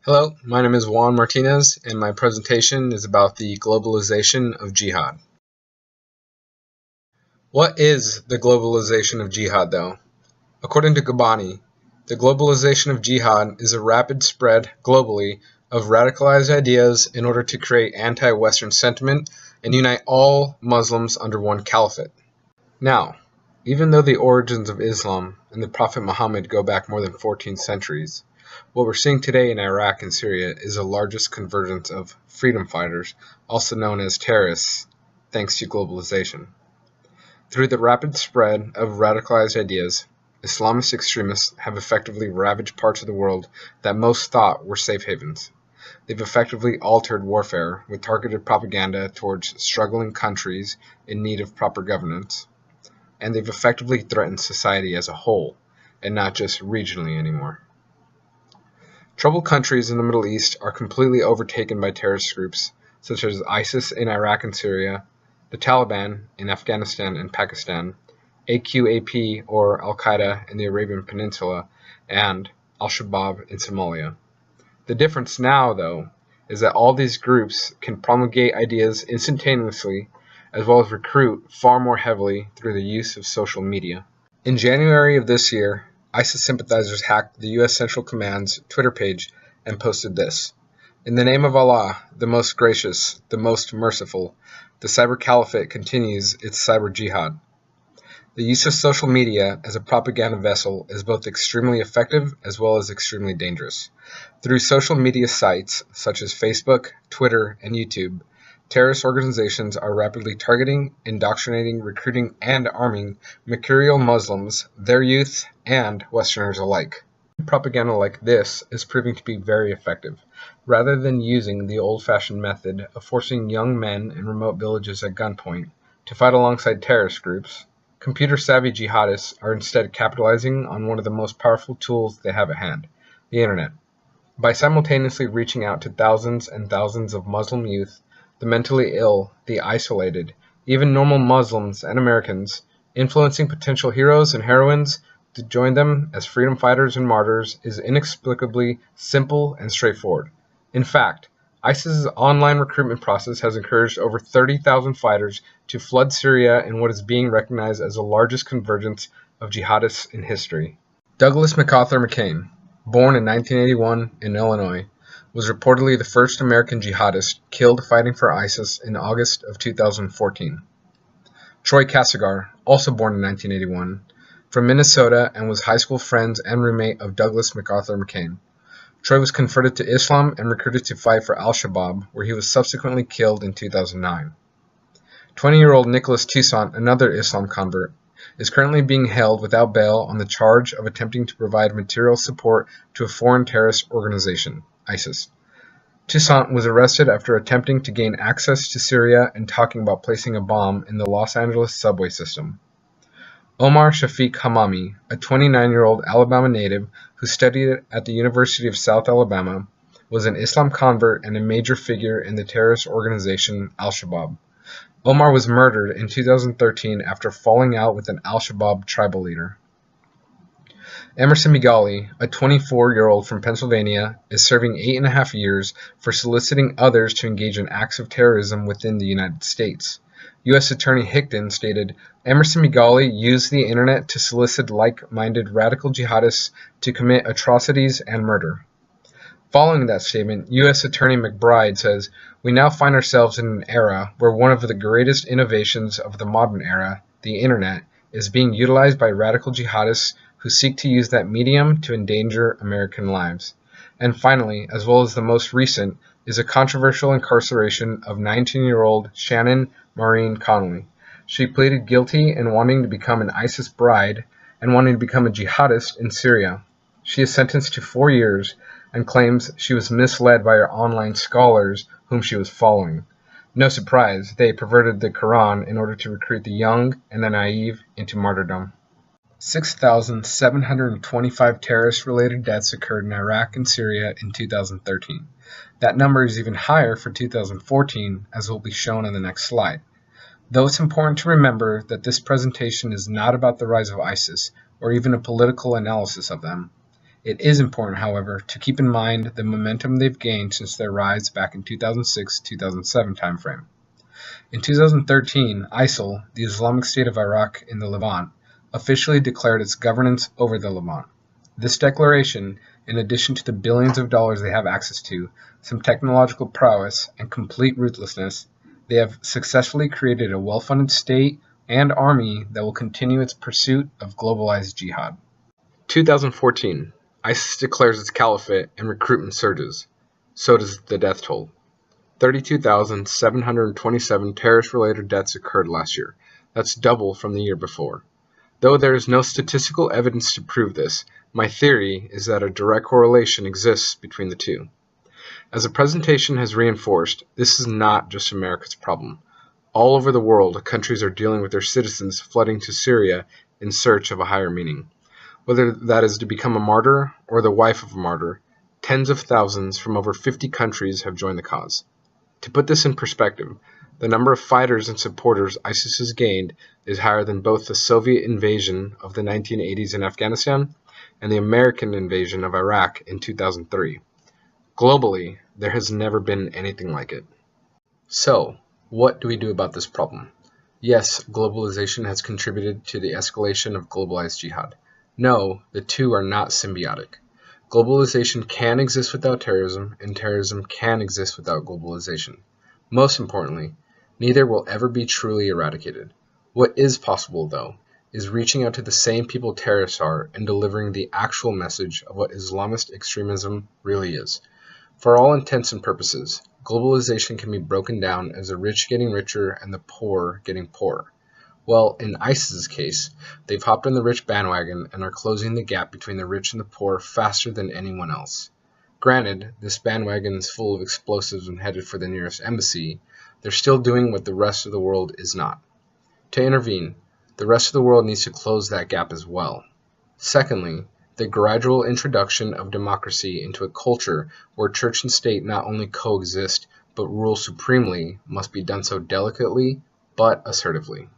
Hello, my name is Juan Martinez, and my presentation is about the globalization of jihad. What is the globalization of jihad, though? According to Gabani, the globalization of jihad is a rapid spread globally of radicalized ideas in order to create anti-Western sentiment and unite all Muslims under one caliphate. Now, even though the origins of Islam and the Prophet Muhammad go back more than 14 centuries, what we're seeing today in Iraq and Syria is the largest convergence of freedom fighters, also known as terrorists, thanks to globalization. Through the rapid spread of radicalized ideas, Islamist extremists have effectively ravaged parts of the world that most thought were safe havens. They've effectively altered warfare with targeted propaganda towards struggling countries in need of proper governance, and they've effectively threatened society as a whole, and not just regionally anymore. Troubled countries in the Middle East are completely overtaken by terrorist groups such as ISIS in Iraq and Syria, the Taliban in Afghanistan and Pakistan, AQAP or Al-Qaeda in the Arabian Peninsula, and Al-Shabaab in Somalia. The difference now, though, is that all these groups can promulgate ideas instantaneously as well as recruit far more heavily through the use of social media. In January of this year, ISIS sympathizers hacked the U.S. Central Command's Twitter page and posted this: "In the name of Allah, the most gracious, the most merciful, the cyber caliphate continues its cyber jihad." The use of social media as a propaganda vessel is both extremely effective as well as extremely dangerous. Through social media sites such as Facebook, Twitter, and YouTube, terrorist organizations are rapidly targeting, indoctrinating, recruiting, and arming mercurial Muslims, their youth, and Westerners alike. Propaganda like this is proving to be very effective. Rather than using the old-fashioned method of forcing young men in remote villages at gunpoint to fight alongside terrorist groups, computer-savvy jihadists are instead capitalizing on one of the most powerful tools they have at hand, the internet. By simultaneously reaching out to thousands and thousands of Muslim youth, the mentally ill, the isolated, even normal Muslims and Americans, influencing potential heroes and heroines to join them as freedom fighters and martyrs is inexplicably simple and straightforward. In fact, ISIS's online recruitment process has encouraged over 30,000 fighters to flood Syria in what is being recognized as the largest convergence of jihadists in history. Douglas MacArthur McCain, born in 1981 in Illinois, was reportedly the first American jihadist killed fighting for ISIS in August of 2014. Troy Casagar, also born in 1981, from Minnesota and was high school friends and roommate of Douglas MacArthur McCain. Troy was converted to Islam and recruited to fight for Al-Shabaab, where he was subsequently killed in 2009. 20-year-old Nicholas Toussaint, another Islam convert, is currently being held without bail on the charge of attempting to provide material support to a foreign terrorist organization, ISIS. Toussaint was arrested after attempting to gain access to Syria and talking about placing a bomb in the Los Angeles subway system. Omar Shafiq Hamami, a 29-year-old Alabama native who studied at the University of South Alabama, was an Islam convert and a major figure in the terrorist organization Al-Shabaab. Omar was murdered in 2013 after falling out with an Al-Shabaab tribal leader. Emerson Migali, a 24-year-old from Pennsylvania, is serving 8.5 years for soliciting others to engage in acts of terrorism within the United States. U.S. Attorney Hickton stated, "Emerson Migali used the internet to solicit like-minded radical jihadists to commit atrocities and murder." Following that statement, U.S. Attorney McBride says, "We now find ourselves in an era where one of the greatest innovations of the modern era, the internet, is being utilized by radical jihadists who seek to use that medium to endanger American lives." And finally, as well as the most recent, is a controversial incarceration of 19-year-old Shannon Maureen Connolly. She pleaded guilty in wanting to become an ISIS bride and wanting to become a jihadist in Syria. She is sentenced to 4 years and claims she was misled by her online scholars whom she was following. No surprise, they perverted the Quran in order to recruit the young and the naive into martyrdom. 6,725 terrorist-related deaths occurred in Iraq and Syria in 2013. That number is even higher for 2014, as will be shown in the next slide. Though it's important to remember that this presentation is not about the rise of ISIS, or even a political analysis of them. It is important, however, to keep in mind the momentum they've gained since their rise back in 2006-2007 timeframe. In 2013, ISIL, the Islamic State of Iraq in the Levant, officially declared its governance over the Levant. This declaration, in addition to the billions of dollars they have access to, some technological prowess, and complete ruthlessness, they have successfully created a well-funded state and army that will continue its pursuit of globalized jihad. 2014, ISIS declares its caliphate and recruitment surges. So does the death toll. 32,727 terrorist-related deaths occurred last year. That's double from the year before. Though there is no statistical evidence to prove this, my theory is that a direct correlation exists between the two. As the presentation has reinforced, this is not just America's problem. All over the world, countries are dealing with their citizens flooding to Syria in search of a higher meaning. Whether that is to become a martyr or the wife of a martyr, tens of thousands from over 50 countries have joined the cause. To put this in perspective, the number of fighters and supporters ISIS has gained is higher than both the Soviet invasion of the 1980s in Afghanistan and the American invasion of Iraq in 2003. Globally, there has never been anything like it. So, what do we do about this problem? Yes, globalization has contributed to the escalation of globalized jihad. No, the two are not symbiotic. Globalization can exist without terrorism, and terrorism can exist without globalization. Most importantly, neither will ever be truly eradicated. What is possible, though, is reaching out to the same people terrorists are and delivering the actual message of what Islamist extremism really is. For all intents and purposes, globalization can be broken down as the rich getting richer and the poor getting poorer. Well, in ISIS's case, they've hopped on the rich bandwagon and are closing the gap between the rich and the poor faster than anyone else. Granted, this bandwagon is full of explosives and headed for the nearest embassy, they're still doing what the rest of the world is not. To intervene, the rest of the world needs to close that gap as well. Secondly, the gradual introduction of democracy into a culture where church and state not only coexist but rule supremely must be done so delicately but assertively.